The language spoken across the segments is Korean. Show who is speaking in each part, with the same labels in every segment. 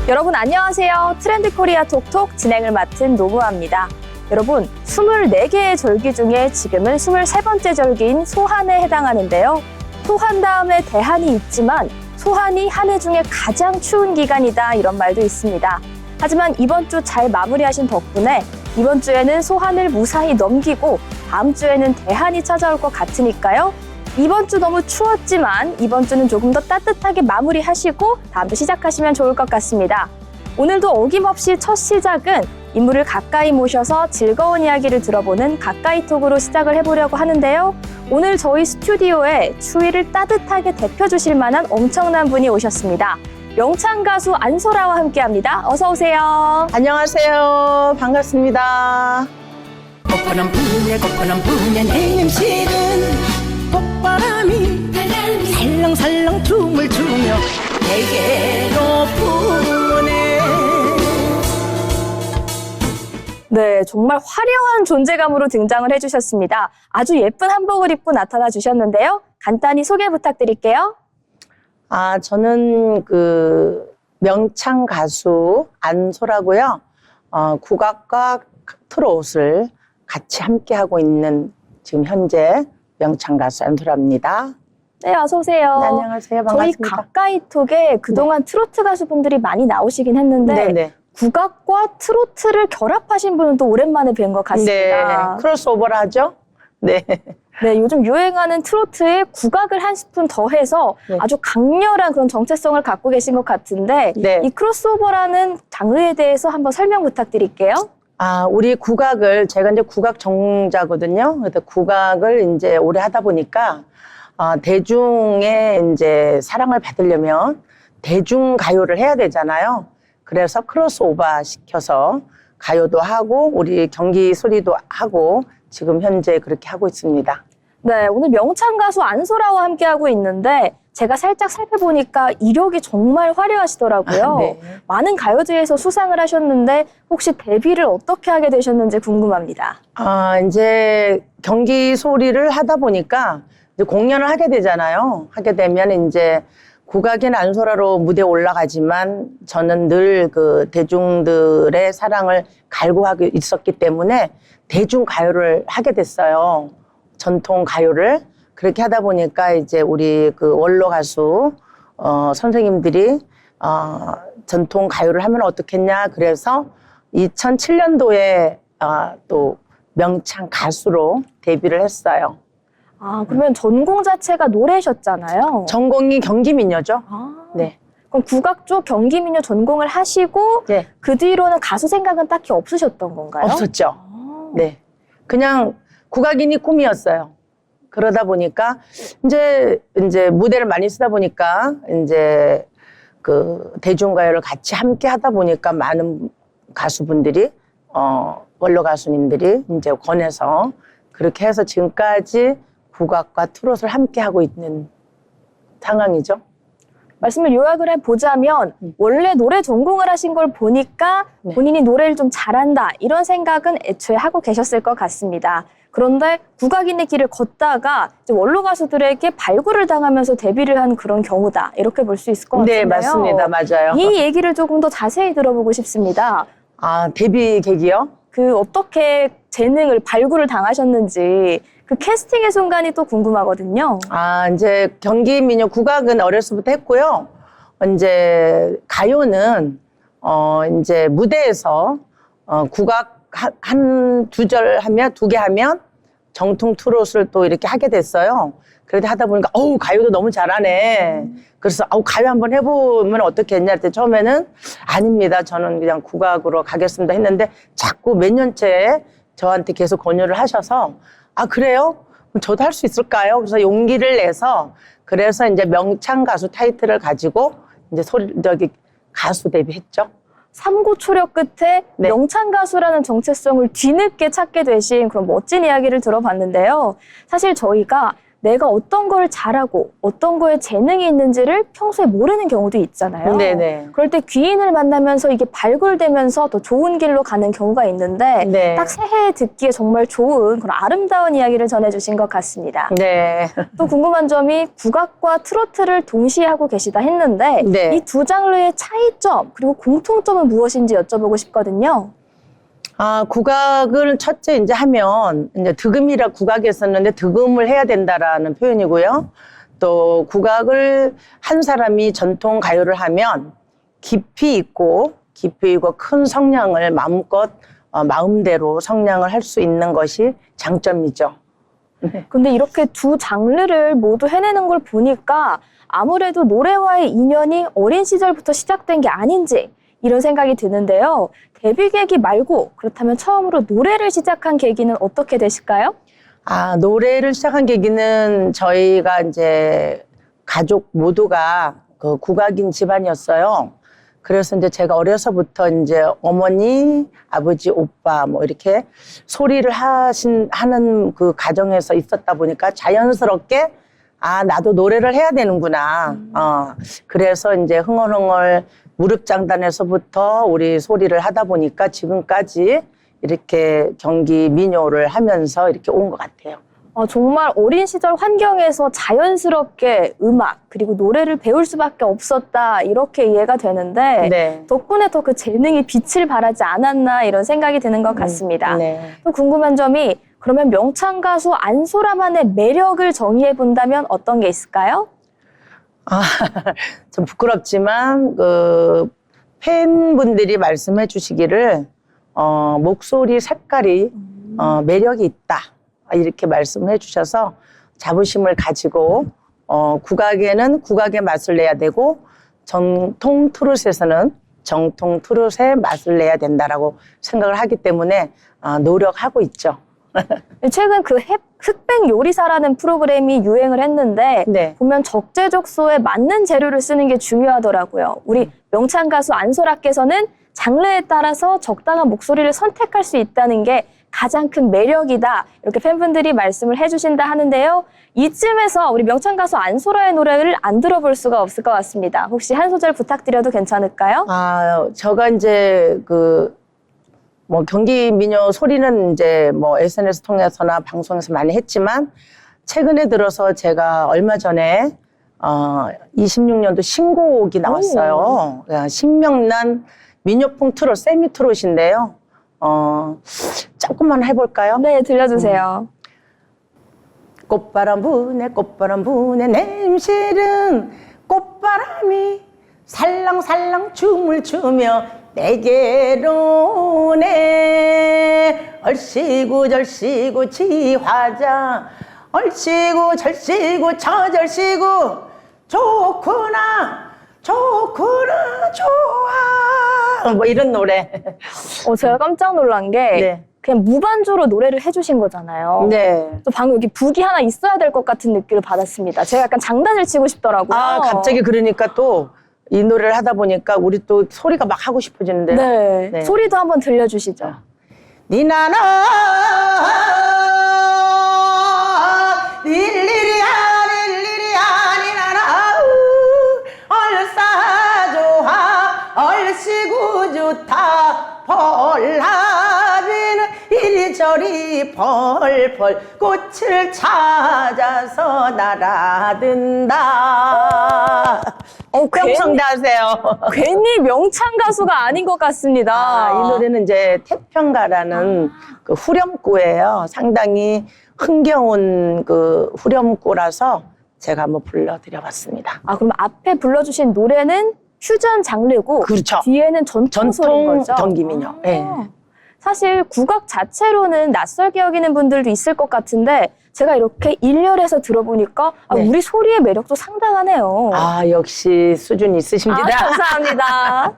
Speaker 1: 여러분 안녕하세요. 트렌드 코리아 톡톡 진행을 맡은 노무아입니다. 여러분 24개의 절기 중에 지금은 23번째 절기인 소한에 해당하는데요. 소한 다음에 대한이 있지만 소한이 한 해 중에 가장 추운 기간이다 이런 말도 있습니다. 하지만 이번 주 잘 마무리하신 덕분에 이번 주에는 소한을 무사히 넘기고 다음 주에는 대한이 찾아올 것 같으니까요. 이번 주 너무 추웠지만 이번 주는 조금 더 따뜻하게 마무리하시고 다음 주 시작하시면 좋을 것 같습니다. 오늘도 어김없이 첫 시작은 인물을 가까이 모셔서 즐거운 이야기를 들어보는 가까이 톡으로 시작을 해보려고 하는데요. 오늘 저희 스튜디오에 추위를 따뜻하게 데펴주실 만한 엄청난 분이 오셨습니다. 명창 가수 안소라와 함께합니다. 어서 오세요.
Speaker 2: 안녕하세요. 반갑습니다.
Speaker 3: 꽃바람 부네 내 임실은 꽃바람이 살랑살랑 춤을 추며 내게로 부네.
Speaker 1: 네, 정말 화려한 존재감으로 등장을 해주셨습니다. 아주 예쁜 한복을 입고 나타나 주셨는데요. 간단히 소개 부탁드릴게요.
Speaker 2: 저는 명창 가수 안소라고요. 국악과 트롯을 같이 함께 하고 있는 지금 현재 명창 가수 안소라입니다.
Speaker 1: 네, 어서 오세요.
Speaker 2: 네, 안녕하세요.
Speaker 1: 저희
Speaker 2: 반갑습니다.
Speaker 1: 가까이 톡에 그동안 트로트 가수분들이 많이 나오시긴 했는데
Speaker 2: 네네.
Speaker 1: 국악과 트로트를 결합하신 분은 또 오랜만에 뵌 것 같습니다.
Speaker 2: 네, 크로스오버를 하죠. 네.
Speaker 1: 네, 요즘 유행하는 트로트에 국악을 한 스푼 더해서
Speaker 2: 네.
Speaker 1: 아주 강렬한 그런 정체성을 갖고 계신 것 같은데
Speaker 2: 네.
Speaker 1: 이 크로스오버라는 장르에 대해서 한번 설명 부탁드릴게요.
Speaker 2: 우리 국악을, 제가 이제 국악 전공자거든요. 그래서 국악을 이제 오래 하다 보니까, 대중의 이제 사랑을 받으려면 대중가요를 해야 되잖아요. 그래서 크로스오버 시켜서 가요도 하고, 우리 경기 소리도 하고, 지금 현재 그렇게 하고 있습니다.
Speaker 1: 네, 오늘 명창 가수 안소라와 함께하고 있는데 제가 살짝 살펴보니까 이력이 정말 화려하시더라고요.
Speaker 2: 네.
Speaker 1: 많은 가요제에서 수상을 하셨는데 혹시 데뷔를 어떻게 하게 되셨는지 궁금합니다.
Speaker 2: 이제 경기 소리를 하다 보니까 이제 공연을 하게 되잖아요. 하게 되면 이제 국악인 안소라로 무대에 올라가지만 저는 늘 그 대중들의 사랑을 갈구하고 있었기 때문에 대중 가요를 하게 됐어요. 전통 가요를. 그렇게 하다 보니까 이제 우리 그 원로 가수 선생님들이 전통 가요를 하면 어떻겠냐. 그래서 2007년도에 또 명창 가수로 데뷔를 했어요.
Speaker 1: 그러면 전공 자체가 노래셨잖아요.
Speaker 2: 전공이 경기민요죠. 네.
Speaker 1: 그럼 국악 쪽 경기민요 전공을 하시고
Speaker 2: 네.
Speaker 1: 그 뒤로는 가수 생각은 딱히 없으셨던 건가요?
Speaker 2: 없었죠. 네. 그냥 국악인이 꿈이었어요. 그러다 보니까 이제 무대를 많이 쓰다 보니까 이제 그 대중가요를 같이 함께 하다 보니까 많은 가수분들이 원로 가수님들이 이제 권해서 그렇게 해서 지금까지 국악과 트롯을 함께 하고 있는 상황이죠.
Speaker 1: 말씀을 요약을 해보자면 원래 노래 전공을 하신 걸 보니까
Speaker 2: 네.
Speaker 1: 본인이 노래를 좀 잘한다 이런 생각은 애초에 하고 계셨을 것 같습니다. 그런데 국악인의 길을 걷다가 이제 원로 가수들에게 발굴을 당하면서 데뷔를 한 그런 경우다 이렇게 볼 수 있을 것 같은데요.
Speaker 2: 네, 맞습니다. 맞아요.
Speaker 1: 이 얘기를 조금 더 자세히 들어보고 싶습니다.
Speaker 2: 데뷔 계기요?
Speaker 1: 어떻게 재능을 발굴을 당하셨는지 그 캐스팅의 순간이 또 궁금하거든요.
Speaker 2: 이제 경기민요 국악은 어렸을 때부터 했고요. 이제 가요는 이제 무대에서 국악 한 두 절 하면 두 개 하면 정통 트롯을 또 이렇게 하게 됐어요. 그렇게 하다 보니까 가요도 너무 잘하네. 그래서 가요 한번 해보면 어떻겠냐 할 때 처음에는 아닙니다. 저는 그냥 국악으로 가겠습니다 했는데 자꾸 몇 년째 저한테 계속 권유를 하셔서 그래요? 그럼 저도 할 수 있을까요? 그래서 용기를 내서 그래서 이제 명창 가수 타이틀을 가지고 이제 가수 데뷔했죠.
Speaker 1: 삼고초려 끝에
Speaker 2: 네.
Speaker 1: 명창 가수라는 정체성을 뒤늦게 찾게 되신 그런 멋진 이야기를 들어봤는데요. 사실 저희가 내가 어떤 걸 잘하고 어떤 거에 재능이 있는지를 평소에 모르는 경우도 있잖아요.
Speaker 2: 네네.
Speaker 1: 그럴 때 귀인을 만나면서 이게 발굴되면서 더 좋은 길로 가는 경우가 있는데
Speaker 2: 네.
Speaker 1: 딱 새해에 듣기에 정말 좋은 그런 아름다운 이야기를 전해주신 것 같습니다.
Speaker 2: 네.
Speaker 1: 또 궁금한 점이 국악과 트로트를 동시에 하고 계시다 했는데
Speaker 2: 네.
Speaker 1: 이 두 장르의 차이점 그리고 공통점은 무엇인지 여쭤보고 싶거든요.
Speaker 2: 국악을 첫째 이제 하면 이제 득음이라 국악에 썼는데 득음을 해야 된다라는 표현이고요. 또 국악을 한 사람이 전통 가요를 하면 깊이 있고 큰 성량을 마음껏 마음대로 성량을 할 수 있는 것이 장점이죠.
Speaker 1: 근데 이렇게 두 장르를 모두 해내는 걸 보니까 아무래도 노래와의 인연이 어린 시절부터 시작된 게 아닌지 이런 생각이 드는데요. 데뷔 계기 말고 그렇다면 처음으로 노래를 시작한 계기는 어떻게 되실까요?
Speaker 2: 노래를 시작한 계기는 저희가 이제 가족 모두가 그 국악인 집안이었어요. 그래서 이제 제가 어려서부터 이제 어머니, 아버지, 오빠 뭐 이렇게 소리를 하는 그 가정에서 있었다 보니까 자연스럽게 나도 노래를 해야 되는구나. 그래서 이제 흥얼흥얼 무릎장단에서부터 우리 소리를 하다 보니까 지금까지 이렇게 경기 민요를 하면서 이렇게 온 것 같아요.
Speaker 1: 정말 어린 시절 환경에서 자연스럽게 음악 그리고 노래를 배울 수밖에 없었다 이렇게 이해가 되는데
Speaker 2: 네.
Speaker 1: 덕분에 더 그 재능이 빛을 발하지 않았나 이런 생각이 드는 것 같습니다.
Speaker 2: 네.
Speaker 1: 또 궁금한 점이 그러면 명창 가수 안소라만의 매력을 정의해 본다면 어떤 게 있을까요?
Speaker 2: 좀 부끄럽지만 그 팬분들이 말씀해 주시기를 목소리 색깔이 매력이 있다 이렇게 말씀해 주셔서 자부심을 가지고 국악에는 국악의 맛을 내야 되고 전통 트롯에서는 정통 트롯의 맛을 내야 된다라고 생각을 하기 때문에 노력하고 있죠.
Speaker 1: 최근 그 흑백 요리사라는 프로그램이 유행을 했는데
Speaker 2: 네.
Speaker 1: 보면 적재적소에 맞는 재료를 쓰는 게 중요하더라고요. 우리 명창 가수 안소라께서는 장르에 따라서 적당한 목소리를 선택할 수 있다는 게 가장 큰 매력이다. 이렇게 팬분들이 말씀을 해주신다 하는데요. 이쯤에서 우리 명창 가수 안소라의 노래를 안 들어볼 수가 없을 것 같습니다. 혹시 한 소절 부탁드려도 괜찮을까요?
Speaker 2: 제가 이제 경기 민요 소리는 이제 SNS 통해서나 방송에서 많이 했지만 최근에 들어서 제가 얼마 전에 26년도 신곡이 나왔어요. 신명난 민요풍 트롯, 세미 트롯인데요. 조금만 해볼까요?
Speaker 1: 네, 들려주세요.
Speaker 2: 꽃바람 부네 냄새는 꽃바람이 살랑살랑 춤을 추며 내게로 오네. 얼씨구 절씨구 지화자 얼씨구 절씨구 저절씨구 좋구나 좋아 뭐 이런 노래.
Speaker 1: 제가 깜짝 놀란 게
Speaker 2: 네.
Speaker 1: 그냥 무반주로 노래를 해주신 거잖아요.
Speaker 2: 네.
Speaker 1: 또 방금 여기 북이 하나 있어야 될 것 같은 느낌을 받았습니다. 제가 약간 장단을 치고 싶더라고요.
Speaker 2: 갑자기 그러니까 또 이 노래를 하다 보니까 우리 또 소리가 막 하고 싶어지는데요.
Speaker 1: 네.
Speaker 2: 네.
Speaker 1: 소리도 한번 들려주시죠.
Speaker 2: 니나나 릴리리야 니나나 얼싸 좋아 얼씨구 좋다 벌하비는 이리저리 펄펄 꽃을 찾아서 날아든다. 평성대 하세요.
Speaker 1: 괜히 명창 가수가 아닌 것 같습니다.
Speaker 2: 이 노래는 이제 태평가라는 그 후렴구예요. 상당히 흥겨운 그 후렴구라서 제가 한번 불러드려봤습니다.
Speaker 1: 그럼 앞에 불러주신 노래는 퓨전 장르고
Speaker 2: 그렇죠.
Speaker 1: 뒤에는 전통 소리인 거죠?
Speaker 2: 경기민요. 네.
Speaker 1: 사실 국악 자체로는 낯설게 여기는 분들도 있을 것 같은데 제가 이렇게 일렬에서 들어보니까
Speaker 2: 네.
Speaker 1: 우리 소리의 매력도 상당하네요.
Speaker 2: 역시 수준이 있으십니다.
Speaker 1: 감사합니다.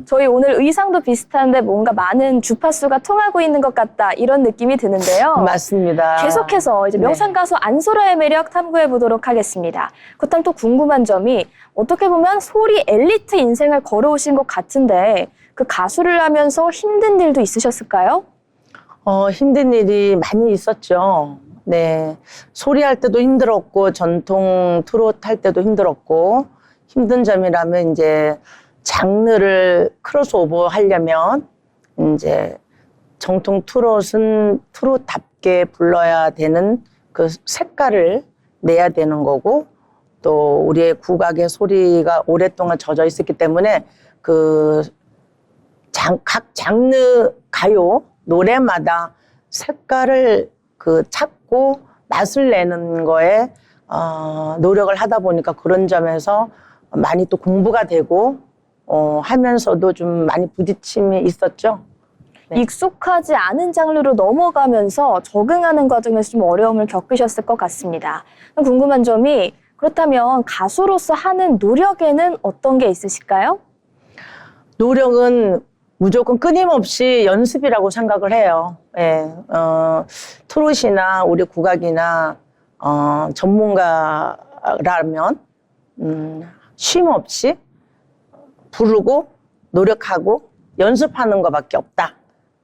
Speaker 1: 저희 오늘 의상도 비슷한데 뭔가 많은 주파수가 통하고 있는 것 같다 이런 느낌이 드는데요.
Speaker 2: 맞습니다.
Speaker 1: 계속해서 이제 명창 가수 안소라의 매력 탐구해 보도록 하겠습니다. 그렇다면 또 궁금한 점이 어떻게 보면 소리 엘리트 인생을 걸어오신 것 같은데 그 가수를 하면서 힘든 일도 있으셨을까요?
Speaker 2: 힘든 일이 많이 있었죠. 네. 소리할 때도 힘들었고, 전통 트롯 할 때도 힘들었고, 힘든 점이라면 이제 장르를 크로스오버 하려면 이제 정통 트롯은 트롯답게 불러야 되는 그 색깔을 내야 되는 거고, 또 우리의 국악의 소리가 오랫동안 젖어 있었기 때문에 그 각 장르 가요 노래마다 색깔을 그 찾고 맛을 내는 거에 노력을 하다 보니까 그런 점에서 많이 또 공부가 되고 하면서도 좀 많이 부딪힘이 있었죠. 네.
Speaker 1: 익숙하지 않은 장르로 넘어가면서 적응하는 과정에서 좀 어려움을 겪으셨을 것 같습니다. 궁금한 점이 그렇다면 가수로서 하는 노력에는 어떤 게 있으실까요?
Speaker 2: 노력은 무조건 끊임없이 연습이라고 생각을 해요. 예, 트롯이나 우리 국악이나 전문가라면 쉼 없이 부르고 노력하고 연습하는 것밖에 없다.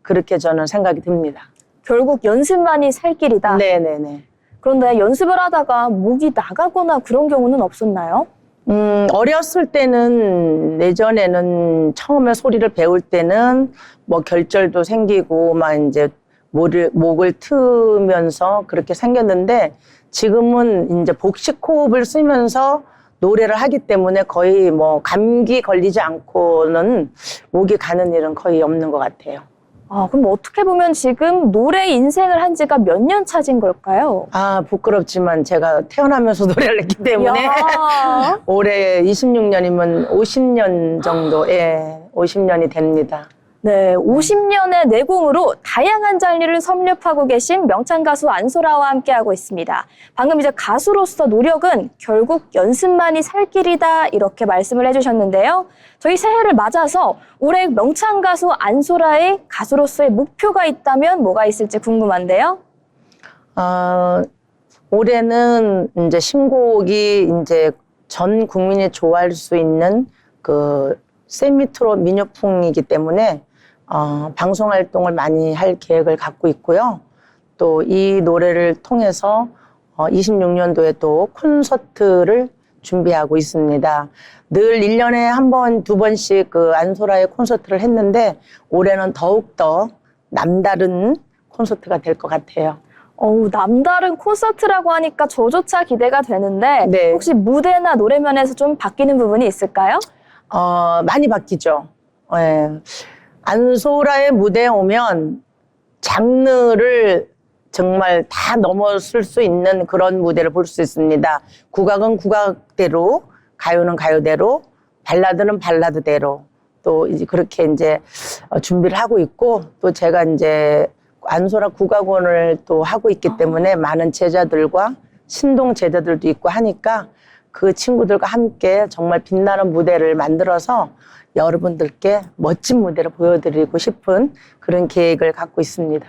Speaker 2: 그렇게 저는 생각이 듭니다.
Speaker 1: 결국 연습만이 살 길이다.
Speaker 2: 네네네.
Speaker 1: 그런데 연습을 하다가 목이 나가거나 그런 경우는 없었나요?
Speaker 2: 어렸을 때는 예전에는 처음에 소리를 배울 때는 뭐 결절도 생기고 막 이제 목을 트면서 그렇게 생겼는데 지금은 이제 복식 호흡을 쓰면서 노래를 하기 때문에 거의 뭐 감기 걸리지 않고는 목이 가는 일은 거의 없는 것 같아요.
Speaker 1: 그럼 어떻게 보면 지금 노래 인생을 한 지가 몇 년 차진 걸까요?
Speaker 2: 부끄럽지만 제가 태어나면서 노래를 했기 때문에
Speaker 1: 야.
Speaker 2: 올해 26년이면 50년 정도, 50년이 됩니다.
Speaker 1: 네, 50년의 내공으로 다양한 장르를 섭렵하고 계신 명창 가수 안소라와 함께하고 있습니다. 방금 이제 가수로서 노력은 결국 연습만이 살 길이다 이렇게 말씀을 해주셨는데요. 저희 새해를 맞아서 올해 명창 가수 안소라의 가수로서의 목표가 있다면 뭐가 있을지 궁금한데요.
Speaker 2: 올해는 이제 신곡이 이제 전 국민이 좋아할 수 있는 그 세미트롯 민요풍이기 때문에 방송 활동을 많이 할 계획을 갖고 있고요. 또 이 노래를 통해서 26년도에 또 콘서트를 준비하고 있습니다. 늘 1년에 한 번, 두 번씩 그 안소라의 콘서트를 했는데 올해는 더욱더 남다른 콘서트가 될 것 같아요.
Speaker 1: 남다른 콘서트라고 하니까 저조차 기대가 되는데
Speaker 2: 네.
Speaker 1: 혹시 무대나 노래면에서 좀 바뀌는 부분이 있을까요?
Speaker 2: 많이 바뀌죠. 예. 안소라의 무대에 오면 장르를 정말 다 넘어설 수 있는 그런 무대를 볼 수 있습니다. 국악은 국악대로, 가요는 가요대로, 발라드는 발라드대로 또 이제 그렇게 이제 준비를 하고 있고 또 제가 이제 안소라 국악원을 또 하고 있기 때문에 많은 제자들과 신동 제자들도 있고 하니까 그 친구들과 함께 정말 빛나는 무대를 만들어서 여러분들께 멋진 무대를 보여드리고 싶은 그런 계획을 갖고 있습니다.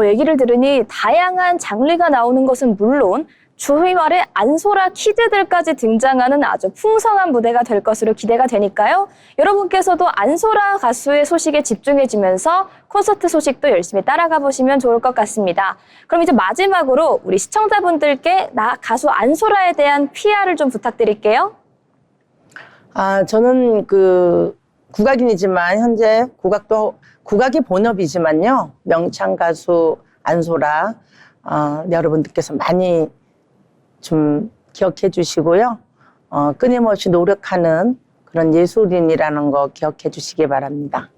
Speaker 1: 얘기를 들으니 다양한 장르가 나오는 것은 물론 소위 말해 안소라 키즈들까지 등장하는 아주 풍성한 무대가 될 것으로 기대가 되니까요. 여러분께서도 안소라 가수의 소식에 집중해주면서 콘서트 소식도 열심히 따라가 보시면 좋을 것 같습니다. 그럼 이제 마지막으로 우리 시청자분들께 가수 안소라에 대한 PR을 좀 부탁드릴게요.
Speaker 2: 저는 그 국악인이지만 현재 국악이 본업이지만요. 명창 가수 안소라 여러분들께서 많이 좀 기억해 주시고요. 끊임없이 노력하는 그런 예술인이라는 거 기억해 주시기 바랍니다.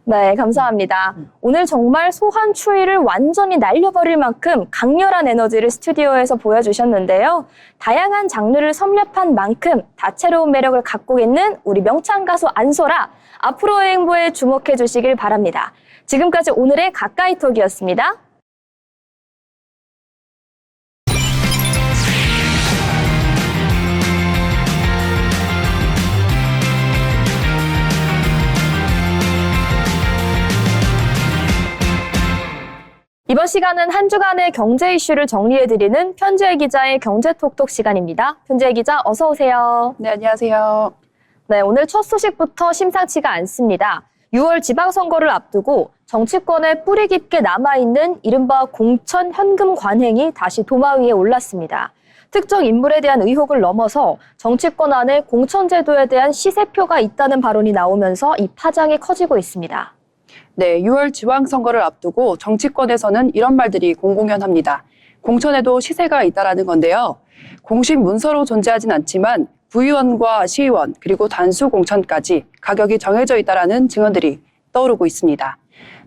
Speaker 1: 네, 감사합니다. 오늘 정말 소환 추위를 완전히 날려버릴 만큼 강렬한 에너지를 스튜디오에서 보여주셨는데요. 다양한 장르를 섭렵한 만큼 다채로운 매력을 갖고 있는 우리 명창 가수 안소라, 앞으로의 행보에 주목해 주시길 바랍니다. 지금까지 오늘의 가까이톡이었습니다. 이번 시간은 한 주간의 경제 이슈를 정리해드리는 편지의 기자의 경제톡톡 시간입니다. 편지의 기자 어서 오세요.
Speaker 4: 네, 안녕하세요.
Speaker 1: 네, 오늘 첫 소식부터 심상치가 않습니다. 6월 지방선거를 앞두고 정치권에 뿌리 깊게 남아있는 이른바 공천 현금 관행이 다시 도마 위에 올랐습니다. 특정 인물에 대한 의혹을 넘어서 정치권 안에 공천제도에 대한 시세표가 있다는 발언이 나오면서 이 파장이 커지고 있습니다.
Speaker 4: 네, 6월 지방선거를 앞두고 정치권에서는 이런 말들이 공공연합니다. 공천에도 시세가 있다라는 건데요. 공식 문서로 존재하진 않지만 부의원과 시의원 그리고 단수 공천까지 가격이 정해져 있다라는 증언들이 떠오르고 있습니다.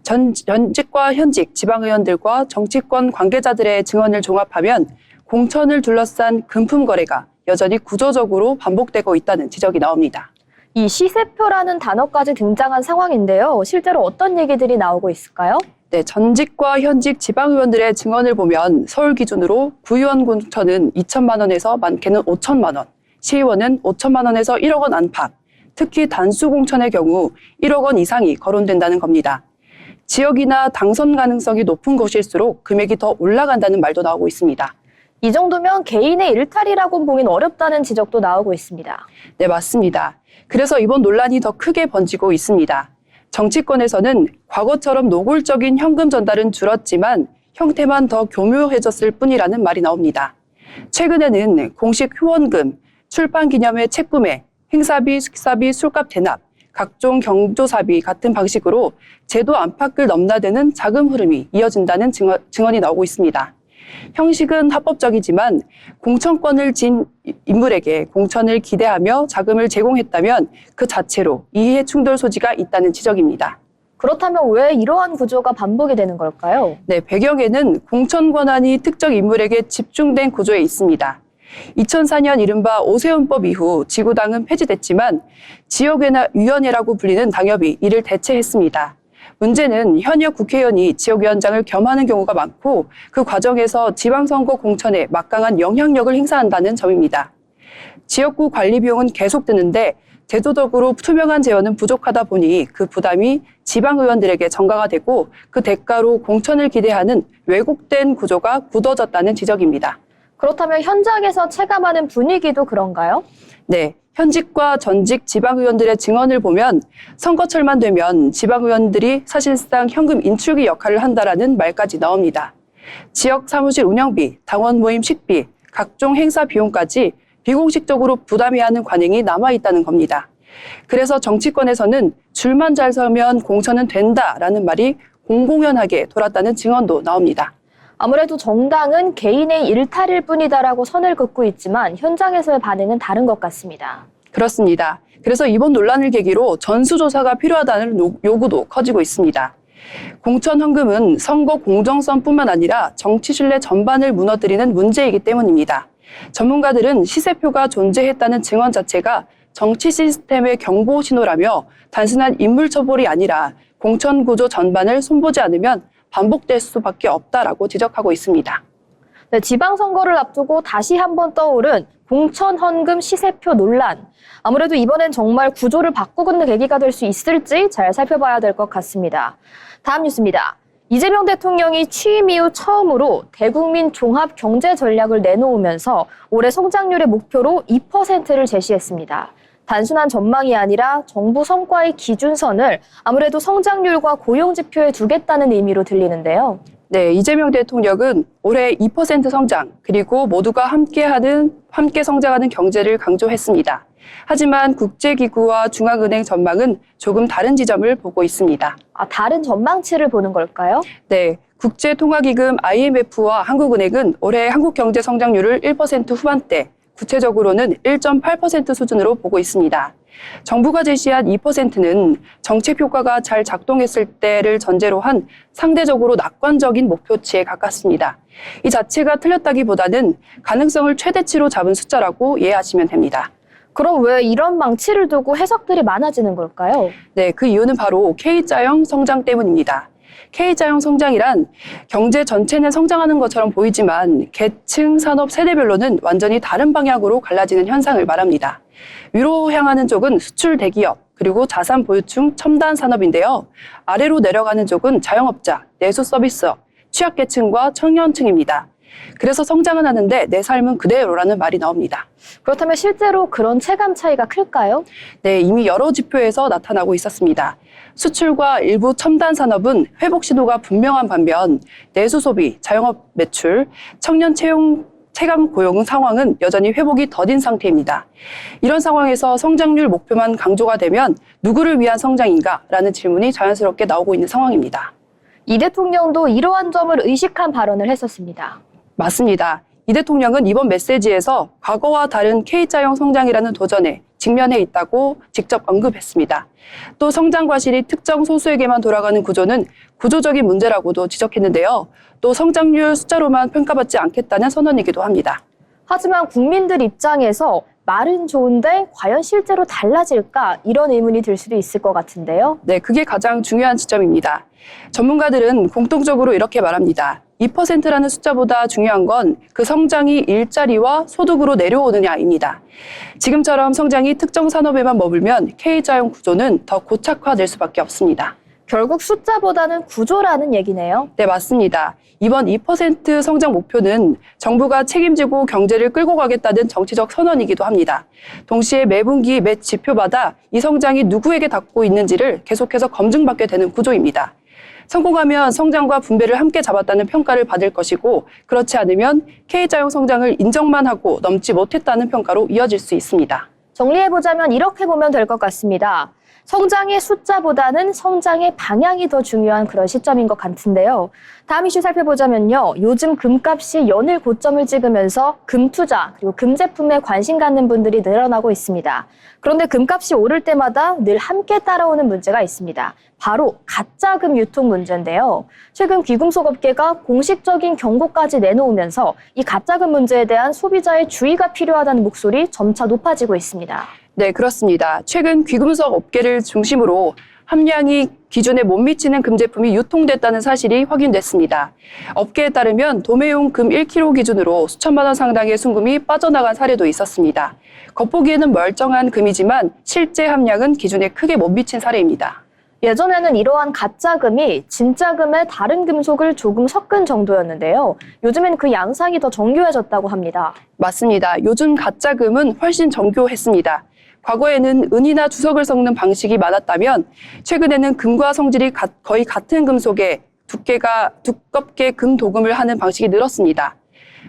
Speaker 4: 전직과 현직 지방의원들과 정치권 관계자들의 증언을 종합하면 공천을 둘러싼 금품 거래가 여전히 구조적으로 반복되고 있다는 지적이 나옵니다.
Speaker 1: 이 시세표라는 단어까지 등장한 상황인데요. 실제로 어떤 얘기들이 나오고 있을까요?
Speaker 4: 네, 전직과 현직 지방의원들의 증언을 보면 서울 기준으로 구의원 공천은 2천만 원에서 많게는 5천만 원, 시의원은 5천만 원에서 1억 원 안팎, 특히 단수 공천의 경우 1억 원 이상이 거론된다는 겁니다. 지역이나 당선 가능성이 높은 곳일수록 금액이 더 올라간다는 말도 나오고 있습니다.
Speaker 1: 이 정도면 개인의 일탈이라고 보긴 어렵다는 지적도 나오고 있습니다.
Speaker 4: 네, 맞습니다. 그래서 이번 논란이 더 크게 번지고 있습니다. 정치권에서는 과거처럼 노골적인 현금 전달은 줄었지만 형태만 더 교묘해졌을 뿐이라는 말이 나옵니다. 최근에는 공식 후원금, 출판 기념회 책 구매, 행사비, 식사비, 술값 대납, 각종 경조사비 같은 방식으로 제도 안팎을 넘나드는 자금 흐름이 이어진다는 증언이 나오고 있습니다. 형식은 합법적이지만 공천권을 진 인물에게 공천을 기대하며 자금을 제공했다면 그 자체로 이해 충돌 소지가 있다는 지적입니다.
Speaker 1: 그렇다면 왜 이러한 구조가 반복이 되는 걸까요?
Speaker 4: 네, 배경에는 공천 권한이 특정 인물에게 집중된 구조에 있습니다. 2004년 이른바 오세훈법 이후 지구당은 폐지됐지만 지역위원회라고 불리는 당협이 이를 대체했습니다. 문제는 현역 국회의원이 지역위원장을 겸하는 경우가 많고 그 과정에서 지방선거 공천에 막강한 영향력을 행사한다는 점입니다. 지역구 관리 비용은 계속 드는데 제도적으로 투명한 재원은 부족하다 보니 그 부담이 지방의원들에게 전가가 되고 그 대가로 공천을 기대하는 왜곡된 구조가 굳어졌다는 지적입니다.
Speaker 1: 그렇다면 현장에서 체감하는 분위기도 그런가요?
Speaker 4: 네, 현직과 전직 지방의원들의 증언을 보면 선거철만 되면 지방의원들이 사실상 현금 인출기 역할을 한다라는 말까지 나옵니다. 지역 사무실 운영비, 당원 모임 식비, 각종 행사 비용까지 비공식적으로 부담해야 하는 관행이 남아있다는 겁니다. 그래서 정치권에서는 줄만 잘 서면 공천은 된다라는 말이 공공연하게 돌았다는 증언도 나옵니다.
Speaker 1: 아무래도 정당은 개인의 일탈일 뿐이다라고 선을 긋고 있지만 현장에서의 반응은 다른 것 같습니다.
Speaker 4: 그렇습니다. 그래서 이번 논란을 계기로 전수조사가 필요하다는 요구도 커지고 있습니다. 공천 헌금은 선거 공정성뿐만 아니라 정치 신뢰 전반을 무너뜨리는 문제이기 때문입니다. 전문가들은 시세표가 존재했다는 증언 자체가 정치 시스템의 경고 신호라며 단순한 인물 처벌이 아니라 공천 구조 전반을 손보지 않으면 반복될 수밖에 없다라고 지적하고 있습니다.
Speaker 1: 네, 지방선거를 앞두고 다시 한번 떠오른 공천 헌금 시세표 논란. 아무래도 이번엔 정말 구조를 바꾸는 계기가 될 수 있을지 잘 살펴봐야 될 것 같습니다. 다음 뉴스입니다. 이재명 대통령이 취임 이후 처음으로 대국민 종합 경제 전략을 내놓으면서 올해 성장률의 목표로 2%를 제시했습니다. 단순한 전망이 아니라 정부 성과의 기준선을 아무래도 성장률과 고용 지표에 두겠다는 의미로 들리는데요.
Speaker 4: 네, 이재명 대통령은 올해 2% 성장, 그리고 모두가 함께 성장하는 경제를 강조했습니다. 하지만 국제기구와 중앙은행 전망은 조금 다른 지점을 보고 있습니다.
Speaker 1: 다른 전망치를 보는 걸까요?
Speaker 4: 네, 국제통화기금 IMF와 한국은행은 올해 한국 경제 성장률을 1% 후반대, 구체적으로는 1.8% 수준으로 보고 있습니다. 정부가 제시한 2%는 정책 효과가 잘 작동했을 때를 전제로 한 상대적으로 낙관적인 목표치에 가깝습니다. 이 자체가 틀렸다기보다는 가능성을 최대치로 잡은 숫자라고 이해하시면 됩니다.
Speaker 1: 그럼 왜 이런 망치를 두고 해석들이 많아지는 걸까요?
Speaker 4: 네, 그 이유는 바로 K자형 성장 때문입니다. K자형 성장이란 경제 전체는 성장하는 것처럼 보이지만 계층, 산업, 세대별로는 완전히 다른 방향으로 갈라지는 현상을 말합니다. 위로 향하는 쪽은 수출 대기업, 그리고 자산 보유층, 첨단 산업인데요. 아래로 내려가는 쪽은 자영업자, 내수 서비스업, 취약계층과 청년층입니다. 그래서 성장은 하는데 내 삶은 그대로라는 말이 나옵니다.
Speaker 1: 그렇다면 실제로 그런 체감 차이가 클까요?
Speaker 4: 네, 이미 여러 지표에서 나타나고 있었습니다. 수출과 일부 첨단 산업은 회복 신호가 분명한 반면 내수 소비, 자영업 매출, 청년 체감 고용 상황은 여전히 회복이 더딘 상태입니다. 이런 상황에서 성장률 목표만 강조가 되면 누구를 위한 성장인가라는 질문이 자연스럽게 나오고 있는 상황입니다.
Speaker 1: 이 대통령도 이러한 점을 의식한 발언을 했었습니다.
Speaker 4: 맞습니다. 이 대통령은 이번 메시지에서 과거와 다른 K자형 성장이라는 도전에 직면해 있다고 직접 언급했습니다. 또 성장 과실이 특정 소수에게만 돌아가는 구조는 구조적인 문제라고도 지적했는데요. 또 성장률 숫자로만 평가받지 않겠다는 선언이기도 합니다.
Speaker 1: 하지만 국민들 입장에서 말은 좋은데 과연 실제로 달라질까? 이런 의문이 들 수도 있을 것 같은데요.
Speaker 4: 네, 그게 가장 중요한 지점입니다. 전문가들은 공통적으로 이렇게 말합니다. 2%라는 숫자보다 중요한 건 그 성장이 일자리와 소득으로 내려오느냐입니다. 지금처럼 성장이 특정 산업에만 머물면 K자형 구조는 더 고착화될 수밖에 없습니다.
Speaker 1: 결국 숫자보다는 구조라는 얘기네요.
Speaker 4: 네, 맞습니다. 이번 2% 성장 목표는 정부가 책임지고 경제를 끌고 가겠다는 정치적 선언이기도 합니다. 동시에 매분기 매 지표마다 이 성장이 누구에게 닿고 있는지를 계속해서 검증받게 되는 구조입니다. 성공하면 성장과 분배를 함께 잡았다는 평가를 받을 것이고 그렇지 않으면 K자형 성장을 인정만 하고 넘지 못했다는 평가로 이어질 수 있습니다.
Speaker 1: 정리해보자면 이렇게 보면 될 것 같습니다. 성장의 숫자보다는 성장의 방향이 더 중요한 그런 시점인 것 같은데요. 다음 이슈 살펴보자면요. 요즘 금값이 연일 고점을 찍으면서 금 투자 그리고 금 제품에 관심 갖는 분들이 늘어나고 있습니다. 그런데 금값이 오를 때마다 늘 함께 따라오는 문제가 있습니다. 바로 가짜금 유통 문제인데요. 최근 귀금속 업계가 공식적인 경고까지 내놓으면서 이 가짜금 문제에 대한 소비자의 주의가 필요하다는 목소리 점차 높아지고 있습니다.
Speaker 4: 네, 그렇습니다. 최근 귀금속 업계를 중심으로 함량이 기준에 못 미치는 금 제품이 유통됐다는 사실이 확인됐습니다. 업계에 따르면 도매용 금 1kg 기준으로 수천만 원 상당의 순금이 빠져나간 사례도 있었습니다. 겉보기에는 멀쩡한 금이지만 실제 함량은 기준에 크게 못 미친 사례입니다.
Speaker 1: 예전에는 이러한 가짜금이 진짜 금에 다른 금속을 조금 섞은 정도였는데요. 요즘엔 그 양상이 더 정교해졌다고 합니다.
Speaker 4: 맞습니다. 요즘 가짜금은 훨씬 정교했습니다. 과거에는 은이나 주석을 섞는 방식이 많았다면 최근에는 금과 성질이 거의 같은 금속에 두껍게 금 도금을 하는 방식이 늘었습니다.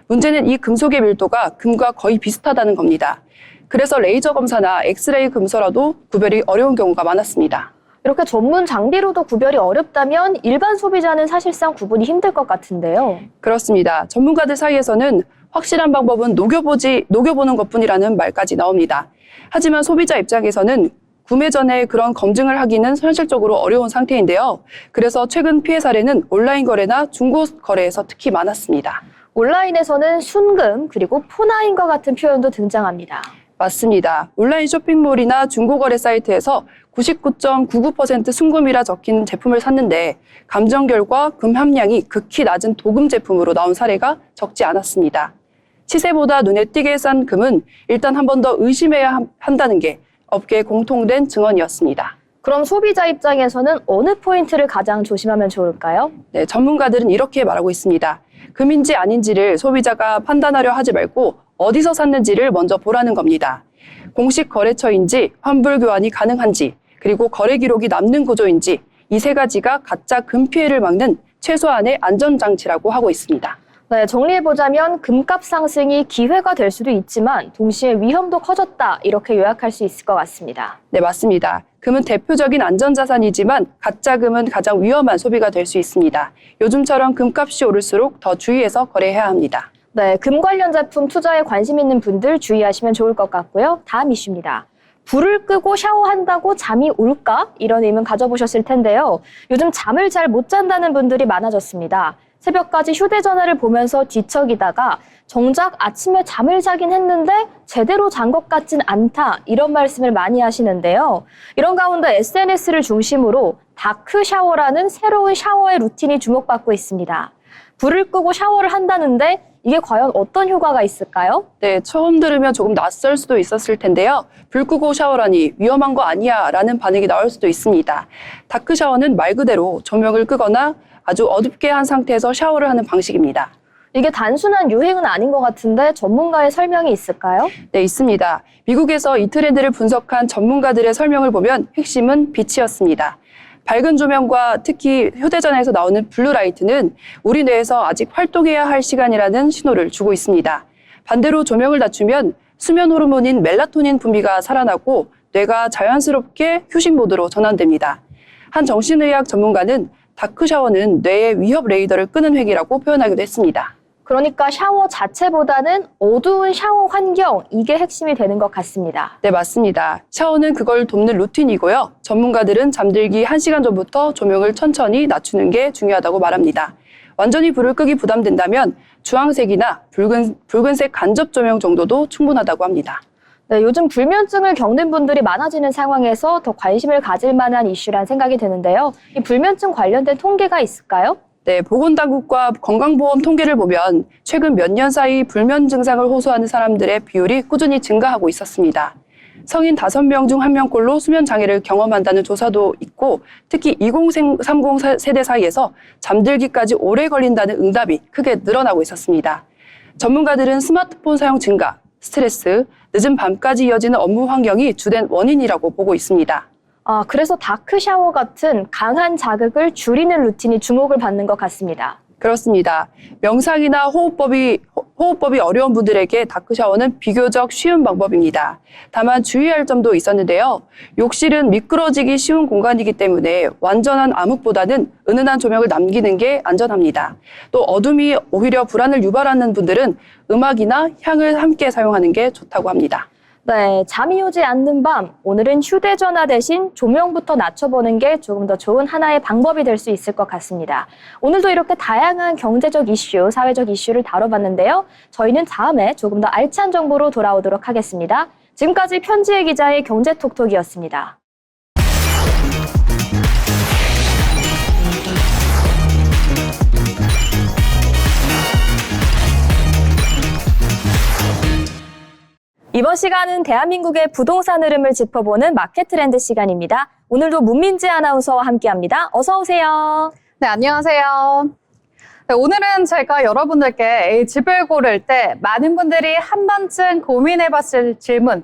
Speaker 4: 문제는 이 금속의 밀도가 금과 거의 비슷하다는 겁니다. 그래서 레이저 검사나 엑스레이 검사라도 구별이 어려운 경우가 많았습니다.
Speaker 1: 이렇게 전문 장비로도 구별이 어렵다면 일반 소비자는 사실상 구분이 힘들 것 같은데요.
Speaker 4: 그렇습니다. 전문가들 사이에서는 확실한 방법은 녹여보는 것뿐이라는 말까지 나옵니다. 하지만 소비자 입장에서는 구매 전에 그런 검증을 하기는 현실적으로 어려운 상태인데요. 그래서 최근 피해 사례는 온라인 거래나 중고 거래에서 특히 많았습니다.
Speaker 1: 온라인에서는 순금 그리고 포나인과 같은 표현도 등장합니다.
Speaker 4: 맞습니다. 온라인 쇼핑몰이나 중고거래 사이트에서 99.99% 순금이라 적힌 제품을 샀는데 감정 결과 금 함량이 극히 낮은 도금 제품으로 나온 사례가 적지 않았습니다. 시세보다 눈에 띄게 싼 금은 일단 한 번 더 의심해야 한다는 게 업계의 공통된 증언이었습니다.
Speaker 1: 그럼 소비자 입장에서는 어느 포인트를 가장 조심하면 좋을까요?
Speaker 4: 네, 전문가들은 이렇게 말하고 있습니다. 금인지 아닌지를 소비자가 판단하려 하지 말고 어디서 샀는지를 먼저 보라는 겁니다. 공식 거래처인지 환불 교환이 가능한지 그리고 거래 기록이 남는 구조인지 이 세 가지가 가짜 금 피해를 막는 최소한의 안전장치라고 하고 있습니다.
Speaker 1: 네, 정리해보자면 금값 상승이 기회가 될 수도 있지만 동시에 위험도 커졌다 이렇게 요약할 수 있을 것 같습니다.
Speaker 4: 네, 맞습니다. 금은 대표적인 안전자산이지만 가짜 금은 가장 위험한 소비가 될 수 있습니다. 요즘처럼 금값이 오를수록 더 주의해서 거래해야 합니다.
Speaker 1: 네, 금 관련 제품 투자에 관심 있는 분들 주의하시면 좋을 것 같고요. 다음 이슈입니다. 불을 끄고 샤워한다고 잠이 올까? 이런 의문 가져보셨을 텐데요. 요즘 잠을 잘 못 잔다는 분들이 많아졌습니다. 새벽까지 휴대전화를 보면서 뒤척이다가 정작 아침에 잠을 자긴 했는데 제대로 잔 것 같진 않다 이런 말씀을 많이 하시는데요. 이런 가운데 SNS를 중심으로 다크 샤워라는 새로운 샤워의 루틴이 주목받고 있습니다. 불을 끄고 샤워를 한다는데 이게 과연 어떤 효과가 있을까요?
Speaker 4: 네, 처음 들으면 조금 낯설 수도 있었을 텐데요. 불 끄고 샤워라니 위험한 거 아니야 라는 반응이 나올 수도 있습니다. 다크 샤워는 말 그대로 조명을 끄거나 아주 어둡게 한 상태에서 샤워를 하는 방식입니다.
Speaker 1: 이게 단순한 유행은 아닌 것 같은데 전문가의 설명이 있을까요?
Speaker 4: 네, 있습니다. 미국에서 이 트렌드를 분석한 전문가들의 설명을 보면 핵심은 빛이었습니다. 밝은 조명과 특히 휴대전화에서 나오는 블루라이트는 우리 뇌에서 아직 활동해야 할 시간이라는 신호를 주고 있습니다. 반대로 조명을 낮추면 수면 호르몬인 멜라토닌 분비가 살아나고 뇌가 자연스럽게 휴식 모드로 전환됩니다. 한 정신의학 전문가는 다크 샤워는 뇌의 위협 레이더를 끄는 획이라고 표현하기도 했습니다.
Speaker 1: 그러니까 샤워 자체보다는 어두운 샤워 환경, 이게 핵심이 되는 것 같습니다.
Speaker 4: 네, 맞습니다. 샤워는 그걸 돕는 루틴이고요. 전문가들은 잠들기 1시간 전부터 조명을 천천히 낮추는 게 중요하다고 말합니다. 완전히 불을 끄기 부담된다면 주황색이나 붉은색 간접 조명 정도도 충분하다고 합니다.
Speaker 1: 네, 요즘 불면증을 겪는 분들이 많아지는 상황에서 더 관심을 가질 만한 이슈란 생각이 드는데요. 이 불면증 관련된 통계가 있을까요?
Speaker 4: 네, 보건당국과 건강보험 통계를 보면 최근 몇 년 사이 불면 증상을 호소하는 사람들의 비율이 꾸준히 증가하고 있었습니다. 성인 5명 중 1명꼴로 수면 장애를 경험한다는 조사도 있고 특히 2030 세대 사이에서 잠들기까지 오래 걸린다는 응답이 크게 늘어나고 있었습니다. 전문가들은 스마트폰 사용 증가, 스트레스, 늦은 밤까지 이어지는 업무 환경이 주된 원인이라고 보고 있습니다.
Speaker 1: 그래서 다크 샤워 같은 강한 자극을 줄이는 루틴이 주목을 받는 것 같습니다.
Speaker 4: 그렇습니다. 명상이나 호흡법이 어려운 분들에게 다크 샤워는 비교적 쉬운 방법입니다. 다만 주의할 점도 있었는데요. 욕실은 미끄러지기 쉬운 공간이기 때문에 완전한 암흑보다는 은은한 조명을 남기는 게 안전합니다. 또 어둠이 오히려 불안을 유발하는 분들은 음악이나 향을 함께 사용하는 게 좋다고 합니다.
Speaker 1: 네, 잠이 오지 않는 밤, 오늘은 휴대전화 대신 조명부터 낮춰보는 게 조금 더 좋은 하나의 방법이 될 수 있을 것 같습니다. 오늘도 이렇게 다양한 경제적 이슈, 사회적 이슈를 다뤄봤는데요. 저희는 다음에 조금 더 알찬 정보로 돌아오도록 하겠습니다. 지금까지 편지혜 기자의 경제톡톡이었습니다. 이번 시간은 대한민국의 부동산 흐름을 짚어보는 마켓 트렌드 시간입니다. 오늘도 문민지 아나운서와 함께합니다. 어서 오세요.
Speaker 5: 네, 안녕하세요. 네, 오늘은 제가 여러분들께 이 집을 고를 때 많은 분들이 한 번쯤 고민해봤을 질문,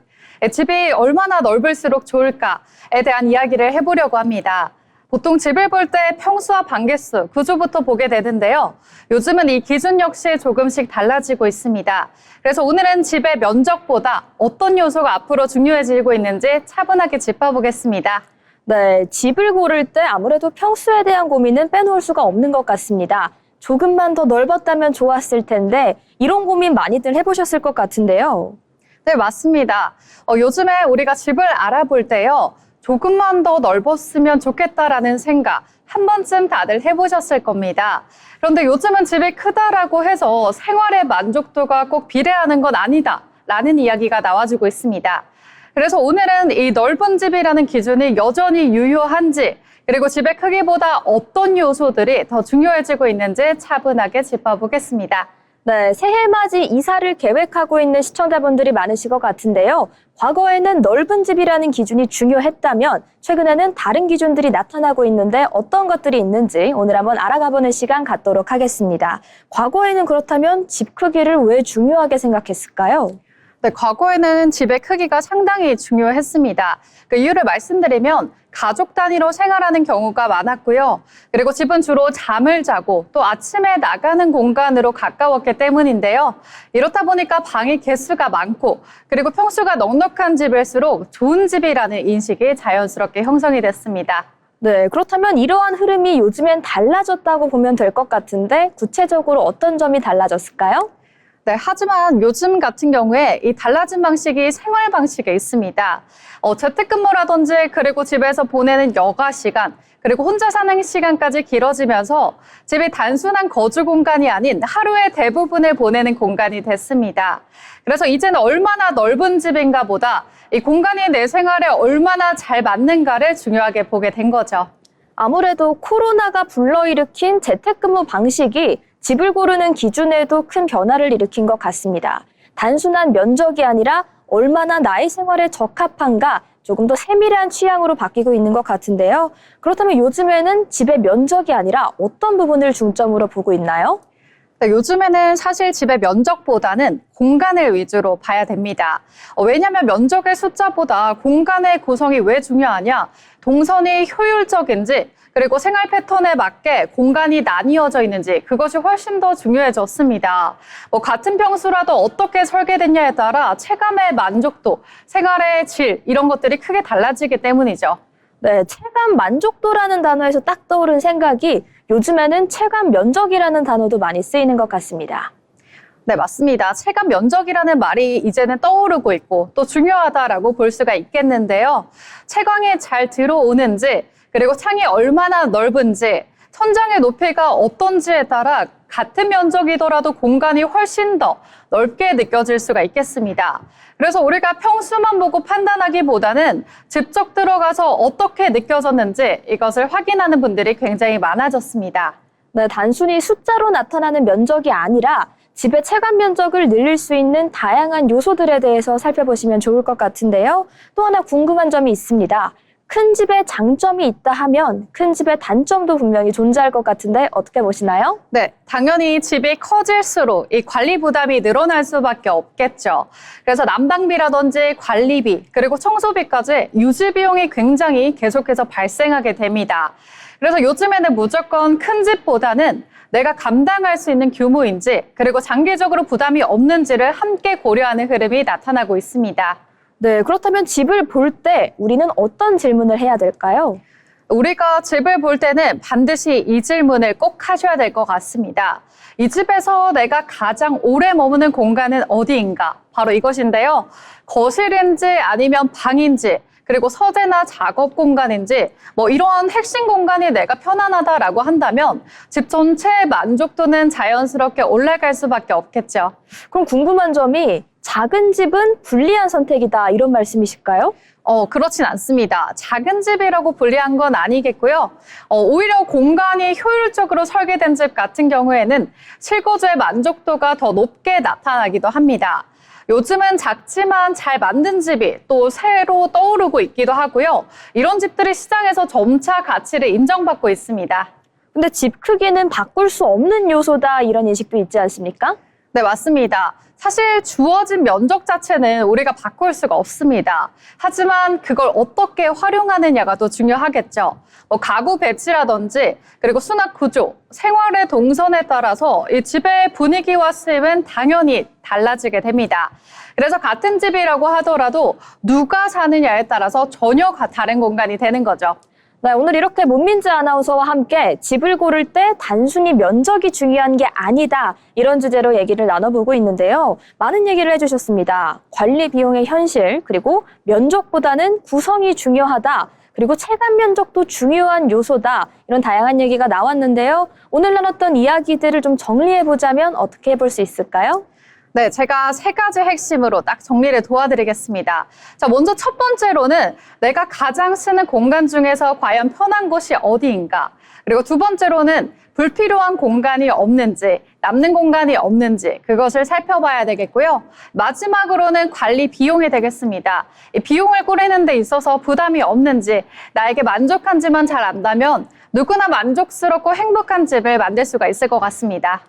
Speaker 5: 집이 얼마나 넓을수록 좋을까에 대한 이야기를 해보려고 합니다. 보통 집을 볼 때 평수와 방개수, 구조부터 보게 되는데요. 요즘은 이 기준 역시 조금씩 달라지고 있습니다. 그래서 오늘은 집의 면적보다 어떤 요소가 앞으로 중요해지고 있는지 차분하게 짚어보겠습니다.
Speaker 1: 네, 집을 고를 때 아무래도 평수에 대한 고민은 빼놓을 수가 없는 것 같습니다. 조금만 더 넓었다면 좋았을 텐데 이런 고민 많이들 해보셨을 것 같은데요.
Speaker 5: 네, 맞습니다. 요즘에 우리가 집을 알아볼 때요. 조금만 더 넓었으면 좋겠다라는 생각 한 번쯤 다들 해보셨을 겁니다. 그런데 요즘은 집이 크다라고 해서 생활의 만족도가 꼭 비례하는 건 아니다 라는 이야기가 나와주고 있습니다. 그래서 오늘은 이 넓은 집이라는 기준이 여전히 유효한지 그리고 집의 크기보다 어떤 요소들이 더 중요해지고 있는지 차분하게 짚어보겠습니다.
Speaker 1: 네, 새해맞이 이사를 계획하고 있는 시청자분들이 많으실 것 같은데요. 과거에는 넓은 집이라는 기준이 중요했다면 최근에는 다른 기준들이 나타나고 있는데 어떤 것들이 있는지 오늘 한번 알아가보는 시간 갖도록 하겠습니다. 과거에는 그렇다면 집 크기를 왜 중요하게 생각했을까요?
Speaker 5: 네, 과거에는 집의 크기가 상당히 중요했습니다. 그 이유를 말씀드리면 가족 단위로 생활하는 경우가 많았고요. 그리고 집은 주로 잠을 자고 또 아침에 나가는 공간으로 가까웠기 때문인데요. 이렇다 보니까 방의 개수가 많고 그리고 평수가 넉넉한 집일수록 좋은 집이라는 인식이 자연스럽게 형성이 됐습니다.
Speaker 1: 네, 그렇다면 이러한 흐름이 요즘엔 달라졌다고 보면 될 것 같은데 구체적으로 어떤 점이 달라졌을까요?
Speaker 5: 네, 하지만 요즘 같은 경우에 이 달라진 방식이 생활 방식에 있습니다. 재택근무라든지 그리고 집에서 보내는 여가 시간, 그리고 혼자 사는 시간까지 길어지면서 집이 단순한 거주 공간이 아닌 하루의 대부분을 보내는 공간이 됐습니다. 그래서 이제는 얼마나 넓은 집인가 보다 이 공간이 내 생활에 얼마나 잘 맞는가를 중요하게 보게 된 거죠.
Speaker 1: 아무래도 코로나가 불러일으킨 재택근무 방식이 집을 고르는 기준에도 큰 변화를 일으킨 것 같습니다. 단순한 면적이 아니라 얼마나 나의 생활에 적합한가 조금 더 세밀한 취향으로 바뀌고 있는 것 같은데요. 그렇다면 요즘에는 집의 면적이 아니라 어떤 부분을 중점으로 보고 있나요?
Speaker 5: 네, 요즘에는 사실 집의 면적보다는 공간을 위주로 봐야 됩니다. 왜냐하면 면적의 숫자보다 공간의 구성이 왜 중요하냐? 동선이 효율적인지 그리고 생활 패턴에 맞게 공간이 나뉘어져 있는지 그것이 훨씬 더 중요해졌습니다. 같은 평수라도 어떻게 설계됐냐에 따라 체감의 만족도, 생활의 질 이런 것들이 크게 달라지기 때문이죠.
Speaker 1: 네, 체감 만족도라는 단어에서 딱 떠오른 생각이 요즘에는 체감 면적이라는 단어도 많이 쓰이는 것 같습니다.
Speaker 5: 네, 맞습니다. 체감 면적이라는 말이 이제는 떠오르고 있고 또 중요하다라고 볼 수가 있겠는데요. 채광이 잘 들어오는지 그리고 창이 얼마나 넓은지 천장의 높이가 어떤지에 따라 같은 면적이더라도 공간이 훨씬 더 넓게 느껴질 수가 있겠습니다. 그래서 우리가 평수만 보고 판단하기보다는 직접 들어가서 어떻게 느껴졌는지 이것을 확인하는 분들이 굉장히 많아졌습니다.
Speaker 1: 네, 단순히 숫자로 나타나는 면적이 아니라 집의 체감 면적을 늘릴 수 있는 다양한 요소들에 대해서 살펴보시면 좋을 것 같은데요. 또 하나 궁금한 점이 있습니다. 큰 집에 장점이 있다 하면 큰 집의 단점도 분명히 존재할 것 같은데 어떻게 보시나요?
Speaker 5: 네, 당연히 집이 커질수록 이 관리 부담이 늘어날 수밖에 없겠죠. 그래서 난방비라든지 관리비, 그리고 청소비까지 유지 비용이 굉장히 계속해서 발생하게 됩니다. 그래서 요즘에는 무조건 큰 집보다는 내가 감당할 수 있는 규모인지, 그리고 장기적으로 부담이 없는지를 함께 고려하는 흐름이 나타나고 있습니다.
Speaker 1: 네, 그렇다면 집을 볼 때 우리는 어떤 질문을 해야 될까요?
Speaker 5: 우리가 집을 볼 때는 반드시 이 질문을 꼭 하셔야 될 것 같습니다. 이 집에서 내가 가장 오래 머무는 공간은 어디인가? 바로 이것인데요. 거실인지 아니면 방인지, 그리고 서재나 작업 공간인지 이런 핵심 공간이 내가 편안하다라고 한다면 집 전체의 만족도는 자연스럽게 올라갈 수밖에 없겠죠.
Speaker 1: 그럼 궁금한 점이 작은 집은 불리한 선택이다 이런 말씀이실까요?
Speaker 5: 그렇진 않습니다. 작은 집이라고 불리한 건 아니겠고요. 오히려 공간이 효율적으로 설계된 집 같은 경우에는 실거주의 만족도가 더 높게 나타나기도 합니다. 요즘은 작지만 잘 만든 집이 또 새로 떠오르고 있기도 하고요. 이런 집들이 시장에서 점차 가치를 인정받고 있습니다.
Speaker 1: 근데 집 크기는 바꿀 수 없는 요소다 이런 인식도 있지 않습니까?
Speaker 5: 네, 맞습니다. 사실 주어진 면적 자체는 우리가 바꿀 수가 없습니다. 하지만 그걸 어떻게 활용하느냐가 더 중요하겠죠. 가구 배치라든지 그리고 수납 구조, 생활의 동선에 따라서 이 집의 분위기와 쓰임은 당연히 달라지게 됩니다. 그래서 같은 집이라고 하더라도 누가 사느냐에 따라서 전혀 다른 공간이 되는 거죠.
Speaker 1: 네, 오늘 이렇게 문민지 아나운서와 함께 집을 고를 때 단순히 면적이 중요한 게 아니다 이런 주제로 얘기를 나눠보고 있는데요. 많은 얘기를 해주셨습니다. 관리 비용의 현실, 그리고 면적보다는 구성이 중요하다, 그리고 체감 면적도 중요한 요소다 이런 다양한 얘기가 나왔는데요. 오늘 나눴던 이야기들을 좀 정리해보자면 어떻게 해볼 수 있을까요?
Speaker 5: 네, 제가 세 가지 핵심으로 딱 정리를 도와드리겠습니다. 자, 먼저 첫 번째로는 내가 가장 쓰는 공간 중에서 과연 편한 곳이 어디인가? 그리고 두 번째로는 불필요한 공간이 없는지, 남는 공간이 없는지 그것을 살펴봐야 되겠고요. 마지막으로는 관리 비용이 되겠습니다. 이 비용을 꾸리는 데 있어서 부담이 없는지, 나에게 만족한지만 잘 안다면 누구나 만족스럽고 행복한 집을 만들 수가 있을 것 같습니다.